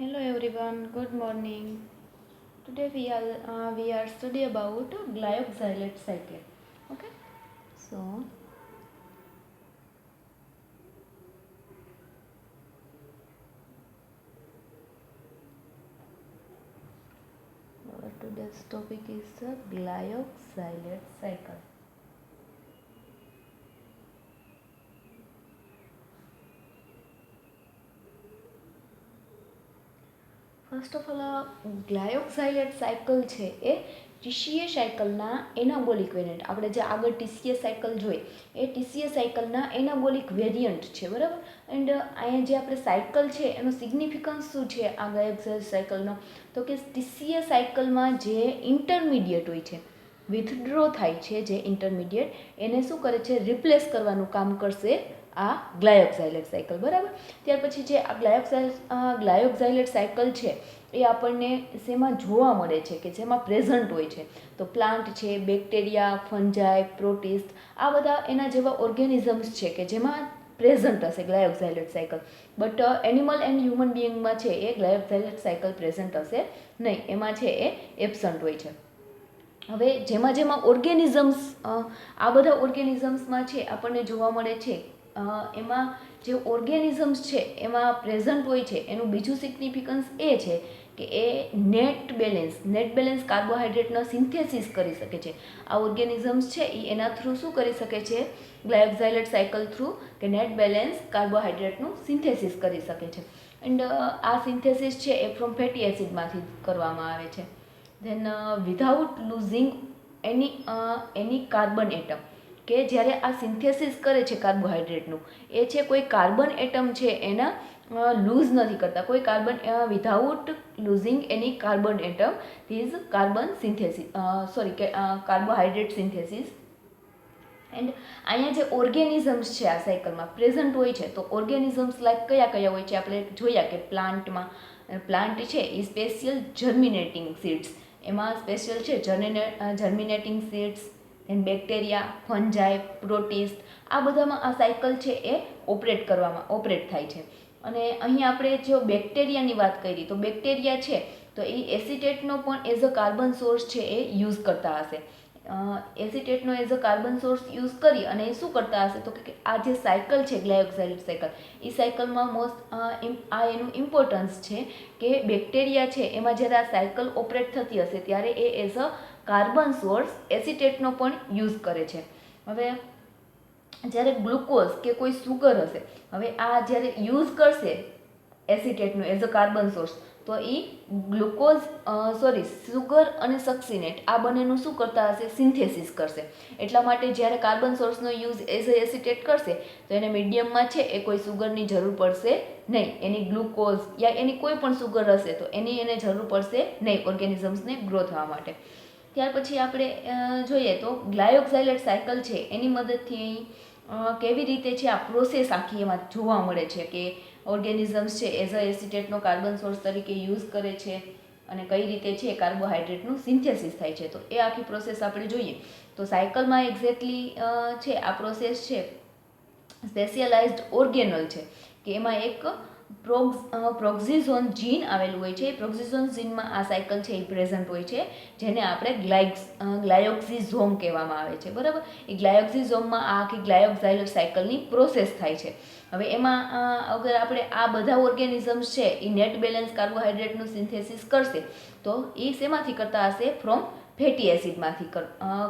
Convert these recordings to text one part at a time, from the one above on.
Hello everyone, good morning. Today we are study about glyoxylate cycle. Okay, so today's topic is the glyoxylate cycle. First of all glyoxylate cycle છે એ TCA સાયકલના anabolic variant, આપણે જે આગળ TCA cycle જોઈ એ TCA સાયકલના anabolic variant છે, બરાબર. એન્ડ અહીંયા જે આપણે સાયકલ છે એનો સિગ્નિફિકન્સ શું છે આ ગ્લાયોક્સાઇલેટ સાયકલનો, તો કે ટીસીએ સાયકલમાં જે ઇન્ટરમીડિયેટ હોય છે, વિથડ્રો થાય છે જે ઇન્ટરમીડિયેટ, એને શું કરે છે, રિપ્લેસ કરવાનું કામ કરશે આ ગ્લાયોક્સાઇલેટ સાયકલ, બરાબર. ત્યાર પછી જે આ ગ્લાયોક્સાઇલેટ સાયકલ છે એ આપણને શેમાં જોવા મળે છે, કે જેમાં પ્રેઝન્ટ હોય છે, તો પ્લાન્ટ છે, બેક્ટેરિયા, ફંજાઈ, પ્રોટિસ્ટ, આ બધા એના જેવા ઓર્ગેનિઝમ્સ છે કે જેમાં પ્રેઝન્ટ હશે glyoxylate cycle. But animal and human બિઈંગમાં છે એ ગ્લાયોક્સાઇલેટ સાયકલ પ્રેઝન્ટ હશે નહીં, એમાં છે એ એબસન્ટ હોય છે. હવે જેમાં ઓર્ગેનિઝમ્સ, આ બધા ઓર્ગેનિઝમ્સમાં છે આપણને જોવા મળે છે, એમાં જે ઓર્ગેનિઝમ્સ છે એમાં પ્રેઝન્ટ હોય છે, એનું બીજું સિગ્નિફિકન્સ એ છે કે એ નેટ બેલેન્સ કાર્બોહાઈડ્રેટનો સિન્થેસિસ કરી શકે છે. આ ઓર્ગેનિઝમ્સ છે એ એના થ્રુ શું કરી શકે છે, ગ્લાયોક્સાઇલેટ સાયકલ થ્રુ કે નેટ બેલેન્સ કાર્બોહાઈડ્રેટનું સિન્થેસિસ કરી શકે છે. એન્ડ આ સિન્થેસિસ છે એ ફ્રોમ ફેટી એસિડમાંથી કરવામાં આવે છે. Than without losing any carbon atom, કે જ્યારે આ સિન્થેસિસ કરે છે કાર્બોહાઈડ્રેટનું, એ છે કોઈ કાર્બન એટમ છે એના લૂઝ નથી કરતા, કોઈ carbon without losing any carbon atom these carbon synthesis carbohydrate synthesis. And અહીંયા જે ઓર્ગેનિઝમ્સ છે આ સાયકલમાં પ્રેઝન્ટ હોય છે, તો ઓર્ગેનિઝમ્સ લાઈક કયા કયા હોય છે આપણે જોયા કે પ્લાન્ટ છે એ સ્પેશિયલ જર્મિનેટિંગ સીડ્સ, એમાં સ્પેશિયલ છે જર્મિનેટિંગ સીડ્સ, એન્ડ બેક્ટેરિયા, ફંજાઈ, પ્રોટિસ્ટ, આ બધામાં આ સાયકલ છે એ ઓપરેટ થાય છે. અને અહીં આપણે જો બેક્ટેરિયાની વાત કરી તો બેક્ટેરિયા છે તો એ એસિટેટનો પણ એઝ અ કાર્બન સોર્સ છે એ યુઝ કરતા હશે. એસિટેટનો as a carbon source use કરી અને એ શું કરતા હશે, તો કે આ જે સાયકલ છે ગ્લાયોક્સાઇલેટ સાયકલ, એ સાયકલમાં આ એનું ઇમ્પોર્ટન્સ છે કે બેક્ટેરિયા છે એમાં જ્યારે આ સાયકલ ઓપરેટ થતી હશે ત્યારે એ એઝ અ કાર્બન સોર્સ એસિટેટનો પણ યુઝ કરે છે. હવે જ્યારે ગ્લુકોઝ કે કોઈ સુગર હશે, હવે આ જ્યારે યુઝ કરશે એસિટેટનું એઝ અ કાર્બન સોર્સ, તો એ સુગર અને સક્સિનેટ આ બંનેનું શું કરતા હશે, સિન્થેસિસ કરશે. એટલા માટે જ્યારે કાર્બન સોર્સનો યુઝ એઝ અ એસિટેટ કરશે તો એને મીડિયમમાં છે એ કોઈ સુગરની જરૂર પડશે નહીં, એની ગ્લુકોઝ યા એની કોઈ પણ સુગર હશે તો એને જરૂર પડશે નહીં ઓર્ગેનિઝમ્સને ગ્રો થવા માટે. ત્યાર પછી આપણે જોઈએ તો ગ્લાયોક્સાઇલેટ સાયકલ છે એની મદદથી કેવી રીતે છે આ પ્રોસેસ આખી એમાં જોવા મળે છે કે ઓર્ગેનિઝમ્સ છે એઝ અ એસિટેટનો કાર્બન સોર્સ તરીકે યુઝ કરે છે અને કઈ રીતે છે કાર્બોહાઈડ્રેટનું સિન્થેસિસ થાય છે. તો એ આખી પ્રોસેસ આપણે જોઈએ તો સાયકલમાં એક્ઝેક્ટલી છે આ પ્રોસેસ છે સ્પેશિયલાઇઝ્ડ ઓર્ગેનલ છે કે એમાં એક પ્રોક્ઝિઝોન જીન આવેલું હોય છે. પ્રોક્ઝિઝોન જીનમાં આ સાયકલ છે એ પ્રેઝન્ટ હોય છે, જેને આપણે ગ્લાયોક્સિઝોમ કહેવામાં આવે છે, બરાબર. એ ગ્લાયોક્સિઝોમમાં આ આખી ગ્લાયોક્સાઇલેટ સાયકલની પ્રોસેસ થાય છે. હવે એમાં અગર આપણે આ બધા ઓર્ગેનિઝમ્સ છે એ નેટ બેલેન્સ કાર્બોહાઈડ્રેટનું સિન્થેસિસ કરશે તો એ શેમાંથી કરતા હશે, ફ્રોમ ફેટી એસિડમાંથી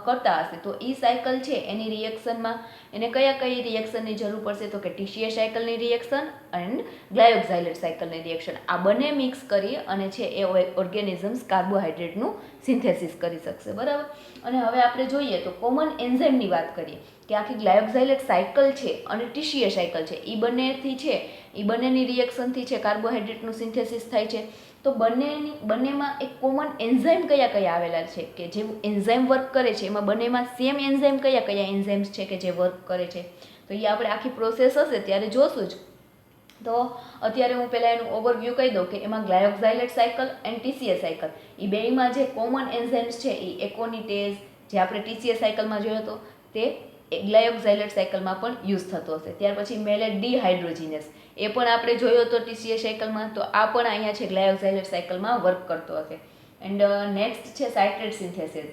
કરતા હશે. તો એ સાયકલ છે એની રિએક્શનમાં એને કઈ રિએક્શનની જરૂર પડશે, તો કે ટીસીએ સાયકલની રિએક્શન એન્ડ ગ્લાયોક્સાઇલેટ સાયકલની રિએક્શન, આ બંને મિક્સ કરી અને છે એ ઓર્ગેનિઝમ્સ કાર્બોહાઈડ્રેટનું સિન્થેસિસ કરી શકશે, બરાબર. અને હવે આપણે જોઈએ તો કોમન એન્ઝાઇમની વાત કરીએ કે આખી ગ્લાયોક્સાઇલેટ સાયકલ છે અને ટીસીએ સાયકલ છે એ બંનેથી છે એ બંનેની રિએક્શનથી છે કાર્બોહાઈડ્રેટનું સિન્થેસિસ થાય છે. તો બંનેમાં એક કોમન એન્ઝાઇમ કયા આવેલા છે કે જે એન્ઝાઇમ વર્ક કરે છે, એમાં બંનેમાં સેમ એન્ઝાઇમ કયા એન્ઝાઇમ્સ છે કે જે વર્ક કરે છે, તો એ આપણે આખી પ્રોસેસ હશે ત્યારે જોશું જ. તો અત્યારે હું પહેલાં એનું ઓવરવ્યૂ કહી દઉં કે એમાં ગ્લાયોક્સાઇલેટ સાયકલ એન્ડ ટીસીએ સાયકલ એ બેયમાં જે કોમન એન્ઝાઇમ્સ છે એ એકોનિટેઝ, જે આપણે ટીસીએ સાયકલમાં જોયો હતો તે ગ્લાયોક્ઝાઇલેટ સાયકલમાં પણ યુઝ થતો હશે. ત્યાર પછી મેલેટ ડીહાઇડ્રોજીનેસ, એ પણ આપણે જોયો હતો ટીસીએ સાયકલમાં, તો આ પણ અહીંયા છે ગ્લાયોક્ઝાઇલેટ સાયકલમાં વર્ક કરતો હશે. એન્ડ નેક્સ્ટ છે સાઇટ્રેટ સિન્થેસિસ.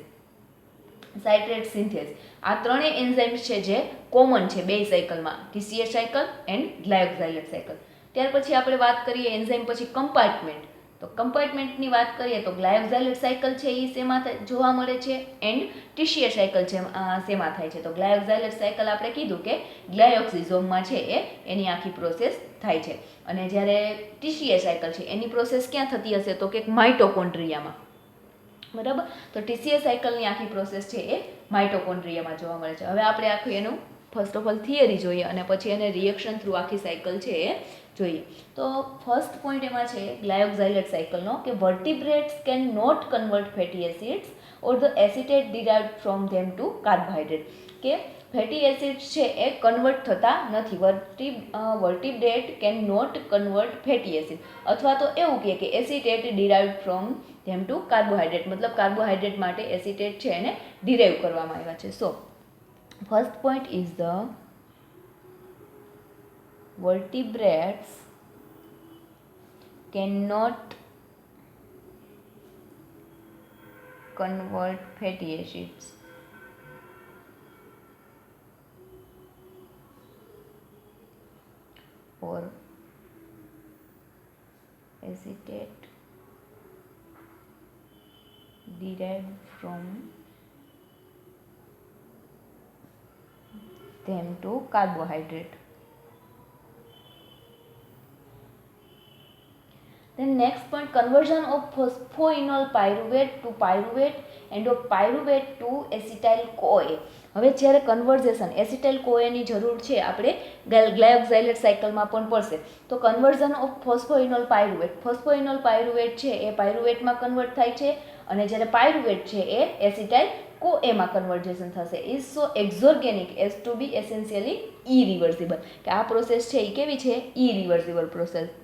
સાઇટ્રેટ સિન્થેસ, આ ત્રણેય એન્ઝાઇમ્સ છે જે કોમન છે બે સાયકલમાં, ટીસીએ સાયકલ એન્ડ ગ્લાયોક્ઝાઇલેટ સાયકલ. ત્યાર પછી આપણે વાત કરીએ એન્ઝાઇમ પછી કમ્પાર્ટમેન્ટ. તો કમ્પાર્ટમેન્ટની વાત કરીએ તો ગ્લાયોક્ઝાઇલેટ સાયકલ છે એ શેમાં જોવા મળે છે એન્ડ ટીસીએ સાયકલ છે શેમાં થાય છે. તો ગ્લાયોક્ઝાઇલેટ સાયકલ આપણે કીધું કે ગ્લાયોક્સિઝોમમાં છે એ એની આખી પ્રોસેસ થાય છે. અને જ્યારે ટીસીએ સાયકલ છે એની પ્રોસેસ ક્યાં થતી હશે તો કે માઇટોકોન્ડ્રિયામાં. બરાબર, તો ટીસીએ સાયકલની આખી પ્રોસેસ છે એ માઇટોકોન્ડ્રિયામાં જોવા મળે છે. હવે આપણે આખું એનું ફર્સ્ટ ઓફ ઓલ થિયરી જોઈએ અને પછી એને રિએક્શન થ્રુ આખી સાયકલ છે એ જોઈએ. તો ફર્સ્ટ પોઈન્ટ એમાં છે ગ્લાયોક્ઝાઇલેટ સાયકલનો કે vertebrates can not convert fatty acids or the acetate derived from them to carbohydrate, કે ફેટી એસિડ્સ છે એ કન્વર્ટ થતા નથી. Vertebrate can not convert fatty acid, અથવા તો એવું કહે કે acetate derived from them to carbohydrate, મતલબ કાર્બોહાઈડ્રેટ માટે એસિટેટ છે એને ડિરાઇવ કરવામાં આવ્યા છે. So first point is the vertebrates cannot convert fatty acids or acetate derived from them to carbohydrate. Then next point, conversion of phosphoenol pyruvate to pyruvate and of pyruvate to acetyl CoA. હવે જ્યારે conversion acetyl કોએની જરૂર છે આપણે ગ્લાયોક્ઝાઇલેટ સાયકલમાં પણ પડશે. તો conversion of ફોસ્ફોઇનોલ pyruvate છે એ પાયરુવેટમાં કન્વર્ટ થાય છે અને જ્યારે પાયરુવેટ છે એ એસિટાઇલ કોએમાં કન્વર્ઝેશન થશે. Is so exergonic as to be essentially irreversible, કે આ પ્રોસેસ છે એ કેવી છે, ઇરિવર્સિબલ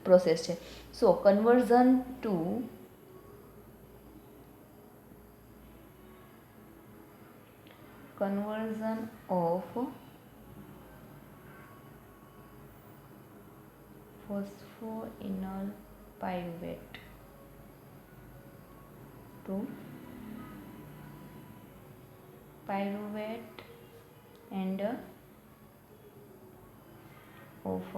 પ્રોસેસ છે. સો conversion of phosphoenol pyruvate to pyruvate and of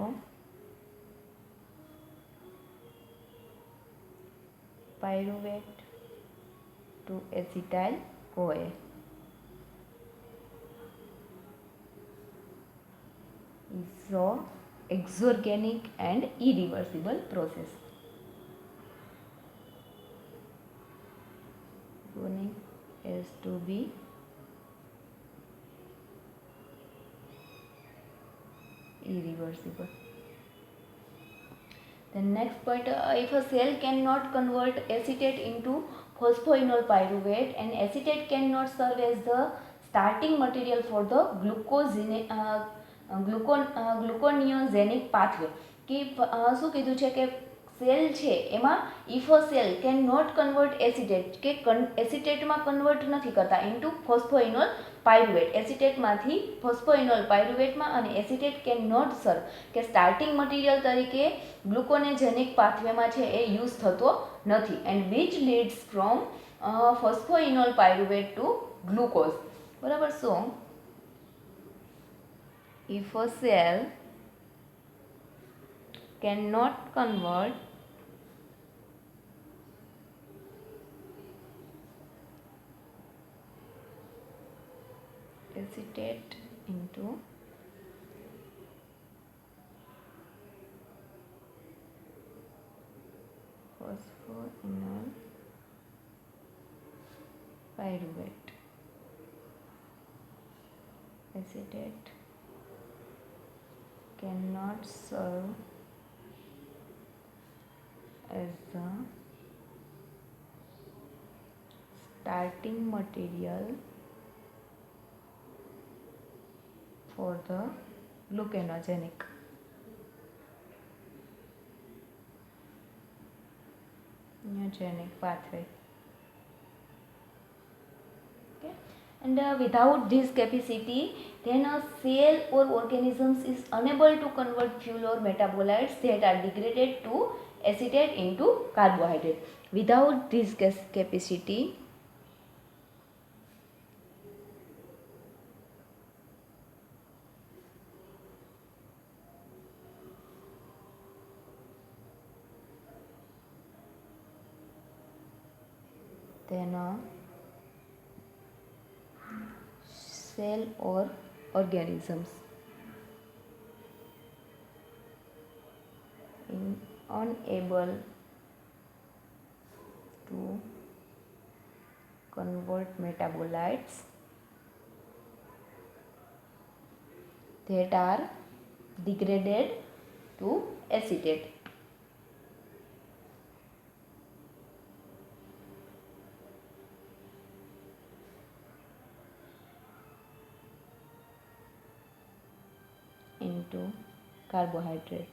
pyruvate to acetyl CoA is so exorganic and irreversible process. Has to be irreversible. The next point, if a cell cannot convert acetate into phosphoenol pyruvate and acetate cannot serve as the starting material for the gluconeogenic pathway, કે શું કીધું છે કે cell છે એમાં if a cell can not convert acetate, કે એસિટેટમાં convert નથી કરતા ઇન્ટુ ફોસ્ફોઇનોલ પાયરુવેટ, એસિટેટમાંથી ફોસ્ફોઇનોલ પાયરુવેટમાં, અને એસિટેટ કેન નોટ સર્વ, કે સ્ટાર્ટિંગ મટીરિયલ તરીકે ગ્લુકોનેજેનિક પાથવેમાં છે એ યુઝ થતો નથી. And which leads from phosphoenol pyruvate to glucose. બરાબર. So if a cell cannot convert acetate into phosphoenol pyruvate, acetate cannot serve as the starting material for the gluconeogenic pathway. Okay. And without this capacity, then a cell or organisms is unable to convert fuel or metabolites that are degraded to acetate into carbohydrate. Without this capacity, then a cell or organisms unable to convert metabolites that are degraded to acetate. Into carbohydrates.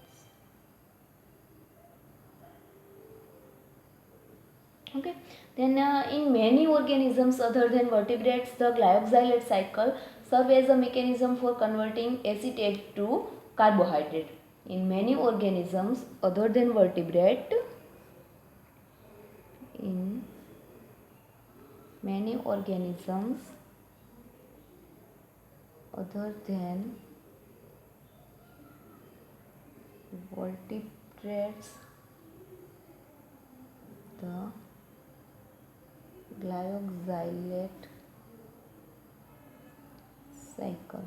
Okay, then in many organisms other than vertebrates, the glyoxylate cycle serves as a mechanism for converting acetate to carbohydrate. In many organisms other than vertebrate, in many organisms other than vertebrates, the glyoxylate cycle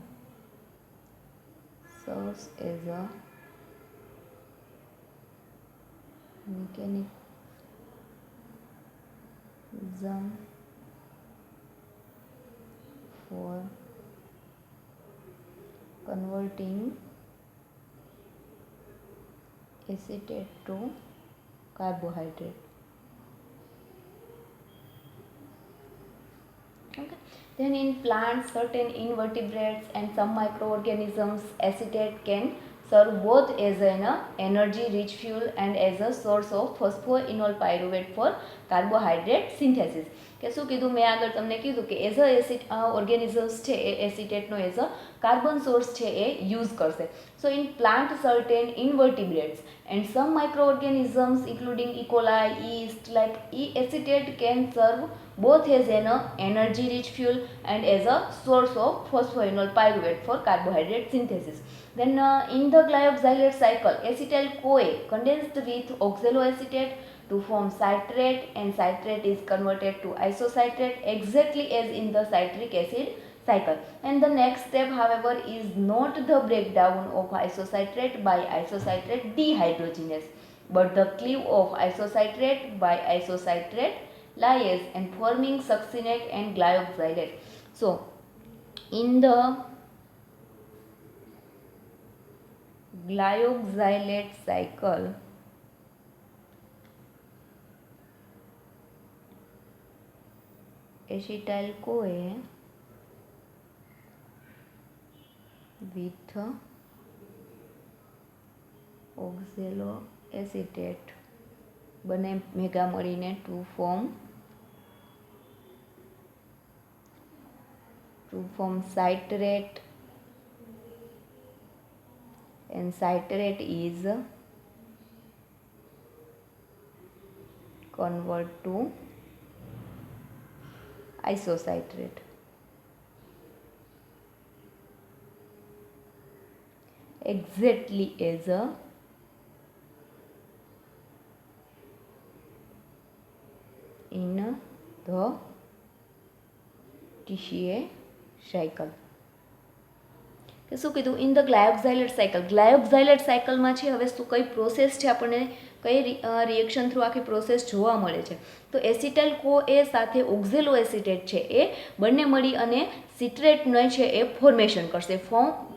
serves as a mechanism for converting acetate to carbohydrate. Okay. Then in plants, certain invertebrates and some microorganisms, acetate can serve both as an energy rich fuel and as a source of phosphoenol pyruvate for carbohydrate synthesis. કે શું કીધું મેં આગળ તમને કીધું કે as a acid organisms છે એ એસિટેટનો એઝ અ કાર્બન સોર્સ છે એ યુઝ કરશે. So in plant certain invertebrates and some microorganisms including E. coli, yeast like acetate can serve both as an energy rich fuel and as a source of phosphoenol pyruvate for carbohydrate synthesis. Then in the glyoxylate cycle, acetyl CoA condensed with oxaloacetate to form citrate, and citrate is converted to isocitrate exactly as in the citric acid cycle. And the next step, however, is not the breakdown of isocitrate by isocitrate dehydrogenase, but the cleave of isocitrate by isocitrate lyase and forming succinate and glyoxylate. So in the glyoxylate cycle, acetyl CoA with oxaloacetate બને ભેગા મળીને to form citrate, and citrate is convert to isocitrate. Exactly as a in the TCA cycle. કે શું કીધું in the ગ્લાયોક્ઝાઇલેટ cycle. ગ્લાયોક્ઝાઇલેટ સાયકલમાં છે હવે શું કઈ પ્રોસેસ છે, આપણને કઈ રિએક્શન થ્રુ આખી પ્રોસેસ જોવા મળે છે. તો એસિટાઇલ CoA સાથે ઓક્ઝેલો એસિટેટ છે એ બંને મળી અને સિટ્રેટને છે એ ફોર્મેશન કરશે,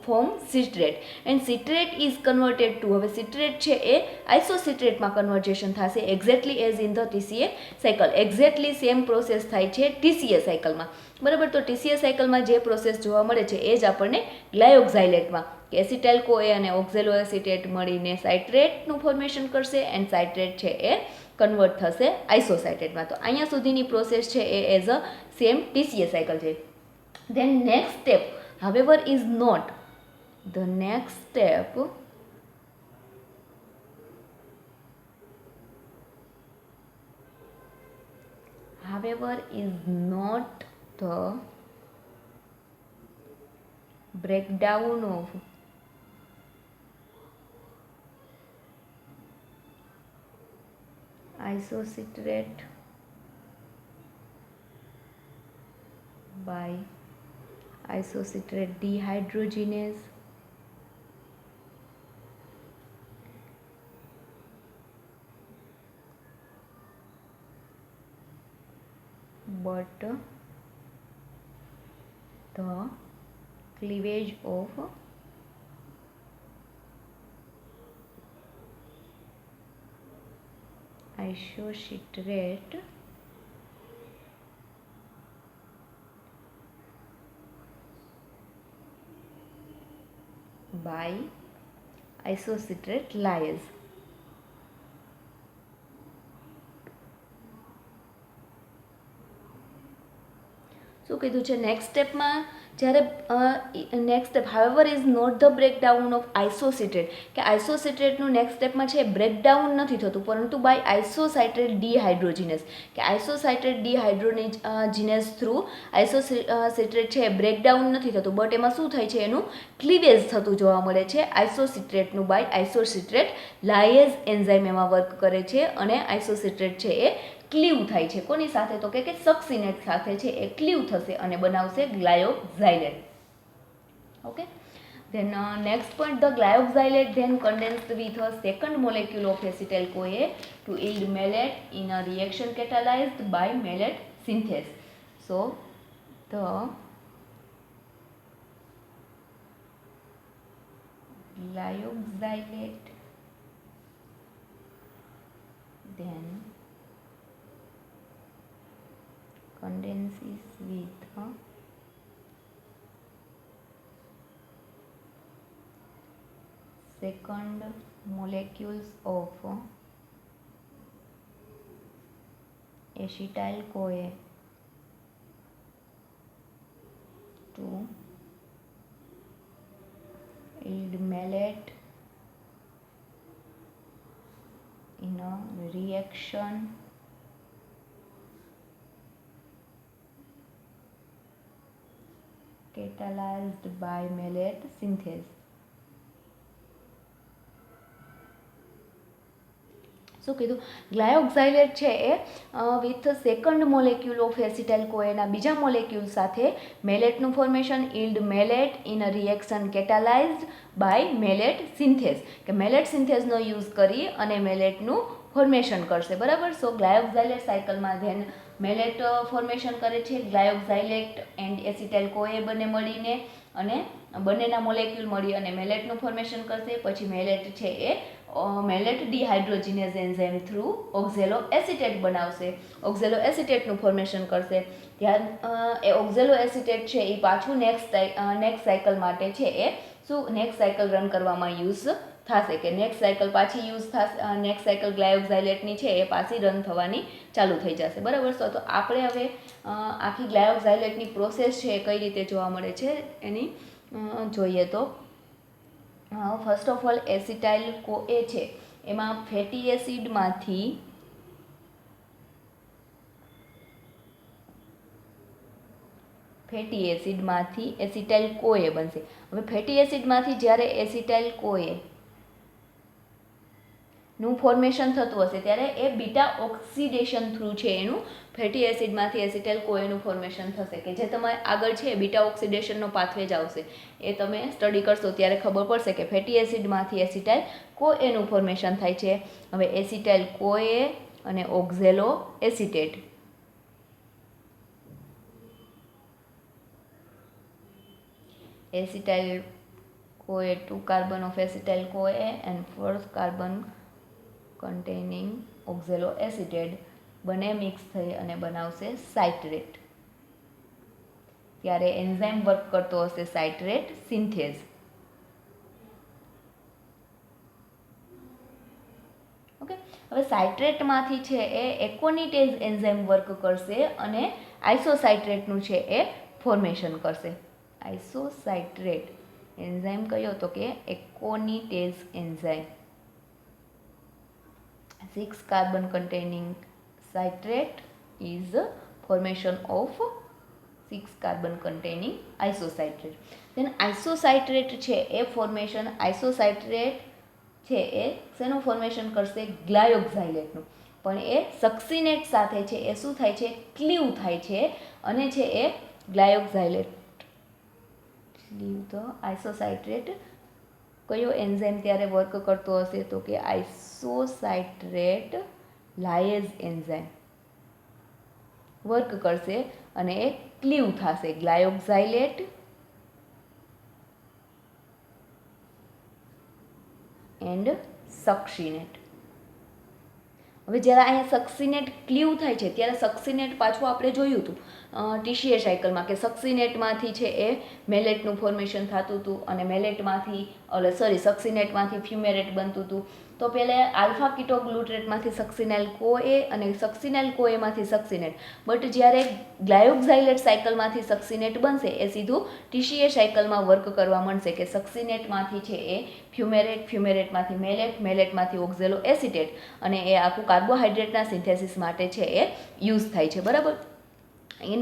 form citrate, and citrate is converted to, હવે સિટ્રેટ છે એ આઇસોસિટ્રેટમાં કન્વર્ઝેશન થશે exactly as in the TCA cycle. Exactly same process થાય છે TCA સાયકલમાં, બરાબર. તો TCA સાયકલમાં જે પ્રોસેસ જોવા મળે છે એ જ આપણને ગ્લાયોક્ઝાઇલેટમાં એસિટાઇલ CoA અને ઓક્ઝેલો એસિટેટ મળીને સાઇટ્રેટનું ફોર્મેશન કરશે એન્ડ સાઇટ્રેટ છે એ કન્વર્ટ થશે આઇસોસાઇટ્રેટમાં. તો અહીંયા સુધીની પ્રોસેસ છે એ as a same TCA cycle છે. Then next step, however is not the next step however is not the breakdown of isocitrate by isocitrate dehydrogenase but the cleavage of isocitrate by isocitrate lyase. શું કીધું છે next સ્ટેપમાં જ્યારે next step however is not the breakdown of isocitrate કે આઇસોસિટ્રેટનું next સ્ટેપમાં છે breakdown નથી થતું પરંતુ બાય આઇસોસાઇટ્રેટ ડીહાઇડ્રોજિનેસ કે આઇસોસાઇટ્રેટ ડીહાઇડ્રોજિનેસ થ્રુ આઇસોસિટ્રેટ છે બ્રેકડાઉન નથી થતું બટ એમાં શું થાય છે એનું ક્લીવેજ થતું જોવા મળે છે આઇસોસિટ્રેટનું બાય આઇસોસિટ્રેટ લાયેઝ એન્ઝાઇમ એમાં વર્ક કરે છે અને આઇસોસિટ્રેટ છે એ ક્લીવ થાય છે કોની સાથે તો કે સક્સિનેટ સાથે છે એ ક્લીવ થશે અને બનાવશે glyoxylate. Okay then next point the glyoxylate then condensed with a second molecule of acetyl CoA to yield malate in a reaction catalyzed by malate synthase. So the glyoxylate then condenses with a second molecules of acetyl CoA to yield malate in a reaction catalyzed by malate synthase. શું કીધું glyoxylate છે એ with second molecule of acetyl કોએના બીજા molecule સાથે મેલેટનું formation yield malate in a reaction catalysed by malate synthase કે malate સિન્થેસનો યુઝ કરી અને મેલેટનું ફોર્મેશન કરશે બરાબર. સો ગ્લાયોક્ઝાઇલેટ સાયકલમાં ધેન મેલેટ ફોર્મેશન કરે છે ગ્લાયોક્ઝાઇલેટ એન્ડ એસિટાઇલ કોએ બંને મળીને અને બંનેના મોલેક્યુલ મળી અને મેલેટનું ફોર્મેશન કરશે. પછી મેલેટ છે એ મેલેટ ડીહાઇડ્રોજિનેઝ એન્ઝાઇમ થ્રુ ઓક્ઝેલો એસિટેટ બનાવશે ઓક્ઝેલો એસિટેટનું ફોર્મેશન કરશે. ત્યાર એ ઓક્ઝેલો એસિટેટ છે એ પાછું નેક્સ્ટ સાયકલ માટે છે એ શું નેક્સ્ટ સાયકલ રન કરવામાં યુઝ થશે કે નેક્સ્ટ સાયકલ પાછી યુઝ થશે નેક્સ્ટ સાયકલ ગ્લાયોક્ઝાઇલેટની છે એ પાછી રન થવાની ચાલુ થઈ જશે બરાબર. તો આપણે હવે આખી ગ્લાયોક્ઝાઇલેટની પ્રોસેસ છે એ કઈ રીતે જોવા મળે છે એની જોઈએ તો ફર્સ્ટ ઓફ ઓલ એસિટાઇલ કોએ છે એમાં ફેટી એસિડમાંથી એસિટાઇલ કોએ બનશે. હવે ફેટી એસિડમાંથી જ્યારે એસિટાઇલ કોએ નું ફોર્મેશન થતું હશે ત્યારે એ બીટા ઓક્સિડેશન થ્રુ છે એનું ફેટી એસિડમાંથી એસિટાઇલ કોએનું ફોર્મેશન થશે કે જે તમે આગળ છે બીટા ઓક્સિડેશનનો પાથવે જ આવશે એ તમે સ્ટડી કરશો ત્યારે ખબર પડશે કે ફેટી એસિડમાંથી એસિટાઇલ કોએનું ફોર્મેશન થાય છે. હવે એસિટાઇલ કોએ અને ઓક્ઝેલો acetate acetyl CoA 2 carbon of acetyl CoA and 4th carbon containing oxaloacetate બંને મિક્સ થઈ અને બનાવશે સાઇટ્રેટ. ત્યારે એન્ઝાઇમ વર્ક કરતો હશે સાઇટ્રેટ સિન્થેઝ. ઓકે હવે સાઇટ્રેટમાંથી છે એ એકોનિટેઝ એન્ઝાઇમ વર્ક કરશે અને આઇસોસાઇટ્રેટનું છે એ ફોર્મેશન કરશે. આઇસોસાઇટ્રેટ એન્ઝાઇમ કયો તો કે aconitase enzyme. 6 carbon containing citrate is formation of 6 carbon containing isocitrate. Then isocitrate છે એ ફોર્મેશન આઇસોસાઇટ્રેટ છે એ શેનું ફોર્મેશન કરશે? ગ્લાયોક્ઝાઇલેટનું. પણ એ સક્સિનેટ સાથે છે એ શું થાય છે? ક્લીવ થાય છે અને છે એ ગ્લાયોક્ઝાઇલેટ ક્લીવ. તો આઇસોસાઇટ્રેટ કયો એન્ઝાઇમ ત્યારે વર્ક કરતો હશે? તો કે આઇસોસાઇટ્રેટ લાયેઝ એન્ઝાઇમ વર્ક કરશે અને એ ક્લીવ થશે ગ્લાયોક્ઝાઇલેટ એન્ડ સક્સિનેટ. હવે જ્યારે અહીંયા સક્સિનેટ ક્લીવ થાય છે ત્યારે સક્સિનેટ પાછું આપણે જોયું હતું ટીસીએ સાયકલમાં કે સક્સિનેટમાંથી છે એ મેલેટનું ફોર્મેશન થતું હતું અને મેલેટમાંથી સક્સિનેટમાંથી ફ્યુમેરેટ બનતું હતું. તો પહેલાં આલ્ફા કીટોગ્લુટ્રેટમાંથી સક્સિનાઇલ કોએ અને સક્સિનાઇલ કોએમાંથી સક્સિનેટ. બટ જ્યારે ગ્લાયોક્ઝાઇલેટ સાયકલમાંથી સક્સિનેટ બનશે એ સીધું ટીસીએ સાયકલમાં વર્ક કરવા માંડશે કે સક્સિનેટમાંથી છે એ ફ્યુમેરેટ, ફ્યુમેરેટમાંથી મેલેટ, મેલેટમાંથી ઓક્ઝેલો એસિટેટ અને એ આખું કાર્બોહાઈડ્રેટના સિન્થેસિસ માટે છે એ યુઝ થાય છે. બરાબર. ઇન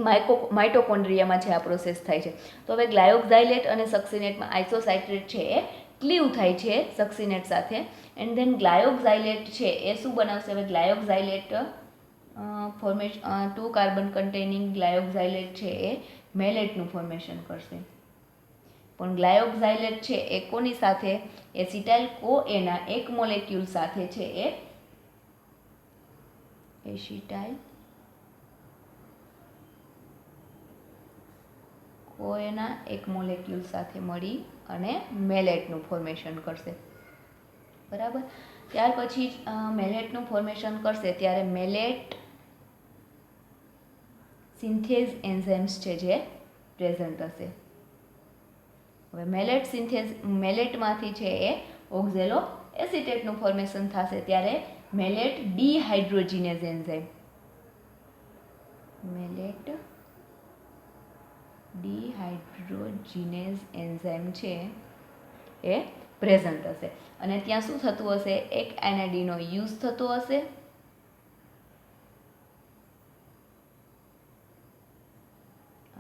માઇટોકોન્ડ્રિયામાં છે આ પ્રોસેસ થાય છે. તો હવે ગ્લાયોક્ઝાઇલેટ અને સક્સિનેટમાં આઇસોસાઇટ્રેટ છે એ ક્લીવ થાય છે સક્સિનેટ સાથે એન્ડ ધેન ગ્લાયોક્ઝાઇલેટ છે એ શું બનાવશે? હવે ગ્લાયોક્ઝાઇલેટ ફોર્મેશન 2 કાર્બન કન્ટેનિંગ ગ્લાયોક્ઝાઇલેટ છે એ મેલેટનું ફોર્મેશન કરશે. પણ ગ્લાયોક્ઝાઇલેટ છે એ કોની સાથે? એસિટાઇલ કોએના એક મોલેક્યુલ સાથે છે એ એસિટાઇલ કોએના એક મોલેક્યુલ સાથે મળી અને મેલેટનું ફોર્મેશન કરશે. બરાબર. ત્યાર પછી મેલેટનું ફોર્મેશન કરશે ત્યારે મેલેટ સિન્થેઝ એન્ઝાઇમ્સ છે જે પ્રેઝન્ટ હશે. હવે મેલેટમાંથી છે એ ઓક્ઝેલો એસિટેટનું ફોર્મેશન થશે ત્યારે મેલેટ ડીહાઇડ્રોજીનેઝ એન્ઝાઇમ ડીહાઇડ્રોજીનેઝ એન્ઝાઇમ છે એ પ્રેઝન્ટ હશે અને ત્યાં શું થતું હશે? એક એનએડીનો યુઝ થતો હશે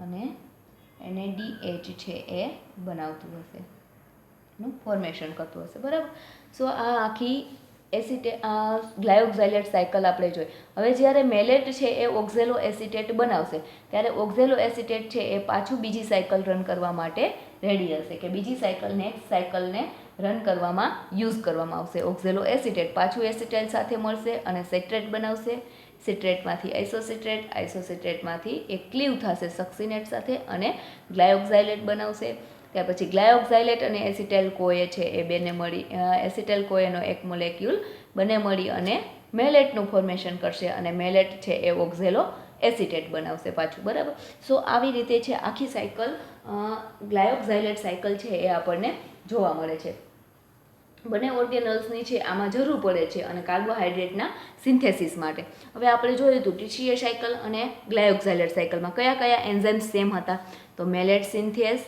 અને NADH છે એ બનાવતું હશે નું ફોર્મેશન કરતું હશે. બરાબર. સો આ આખી ગ્લાયોક્ઝાઇલેટ સાયકલ આપણે જોઈ. હવે જ્યારે મેલેટ છે એ ઓક્ઝેલો એસિટેટ બનાવશે ત્યારે ઓક્ઝેલો એસિટેટ છે એ પાછું બીજી સાયકલ રન કરવા માટે રેડી હશે કે બીજી સાયકલ નેક્સ્ટ સાયકલને રન કરવામાં યુઝ કરવામાં આવશે. ઓક્ઝેલો એસિટેટ પાછું એસિટાઇલ સાથે મળશે અને સિટ્રેટ બનાવશે. સિટ્રેટમાંથી આઇસોસિટ્રેટ, આઇસોસિટ્રેટમાંથી એક ક્લીવ થશે સક્સિનેટ સાથે અને ગ્લાયોક્ઝાઇલેટ બનાવશે. ત્યાર પછી ગ્લાયોક્ઝાઇલેટ અને એસિટાઇલ કોએ છે એ બેને મળી એસિટાઇલ કોએનો એક મોલેક્યુલ બંને મળી અને મેલેટનું ફોર્મેશન કરશે અને મેલેટ છે એ ઓક્ઝેલો એસિટેટ બનાવશે પાછું. બરાબર. સો આવી રીતે છે આખી સાયકલ ગ્લાયોક્ઝાઇલેટ સાયકલ છે એ આપણને જોવા મળે છે. બંને ઓર્ગેનલ્સની છે આમાં જરૂર પડે છે અને કાર્બોહાઈડ્રેટના સિન્થેસિસ માટે. હવે આપણે જોયું હતું ટીસીએ સાયકલ અને ગ્લાયોક્ઝાઇલેટ સાયકલમાં કયા કયા એન્ઝાઇમ્સ સેમ હતા? તો malate synthase,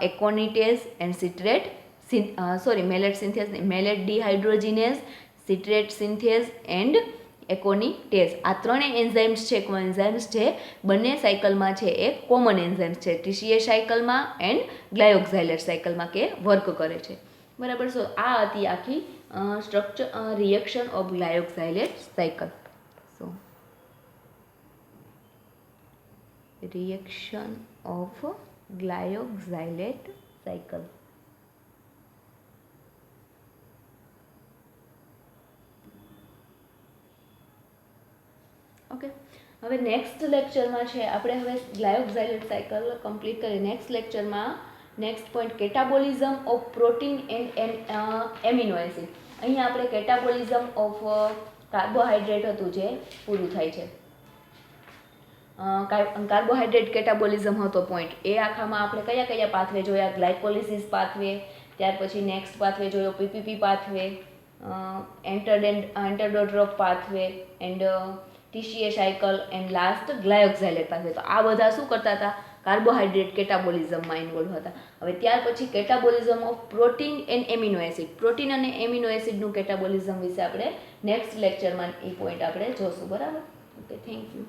aconitase and citrate malate synthase malate dehydrogenase, citrate synthase and aconitase. આ ત્રણેય એન્ઝાઇમ્સ છે કોએન્ઝાઇમ્સ છે બંને સાયકલમાં છે એ કોમન એન્ઝાઇમ્સ છે ટીસીએ સાયકલમાં એન્ડ ગ્લાયોક્ઝાઇલેટ સાયકલમાં કે વર્ક કરે છે. બરાબર. સો આ હતી આખી structure reaction of glyoxylate cycle. So reaction of glyoxylate cycle. Okay. હવે નેક્સ્ટ લેક્ચરમાં છે આપણે હવે ગ્લાયોક્ઝાઇલેટ સાયકલ કમ્પ્લીટ કરી. નેક્સ્ટ લેક્ચરમાં next point catabolism of protein and amino acid. અહીંયા આપણે કેટાબોલિઝમ ઓફ કાર્બોહાઈડ્રેટ હતું જે પૂરું થાય છે. કાર્બોહાઈડ્રેટ કેટાબોલિઝમ હતો પોઈન્ટ એ આખામાં આપણે કયા કયા પાથવે જોયા? ગ્લાયકોલિસિસ પાથવે, ત્યાર પછી નેક્સ્ટ પાથવે જોયો PPP pathway, Entner Doudoroff pathway and TCA cycle and last glyoxylate pathway. તો આ બધા શું કરતા હતા? કાર્બોહાઈડ્રેટ કેટાબોલિઝમમાં ઇન્વોલ્વ હતા. હવે ત્યાર પછી catabolism of protein and amino acid, protein અને એમિનો એસિડનું કેટાબોલિઝમ વિશે આપણે નેક્સ્ટ લેક્ચરમાં એ પોઈન્ટ આપણે જોશું. બરાબર? Okay, thank you.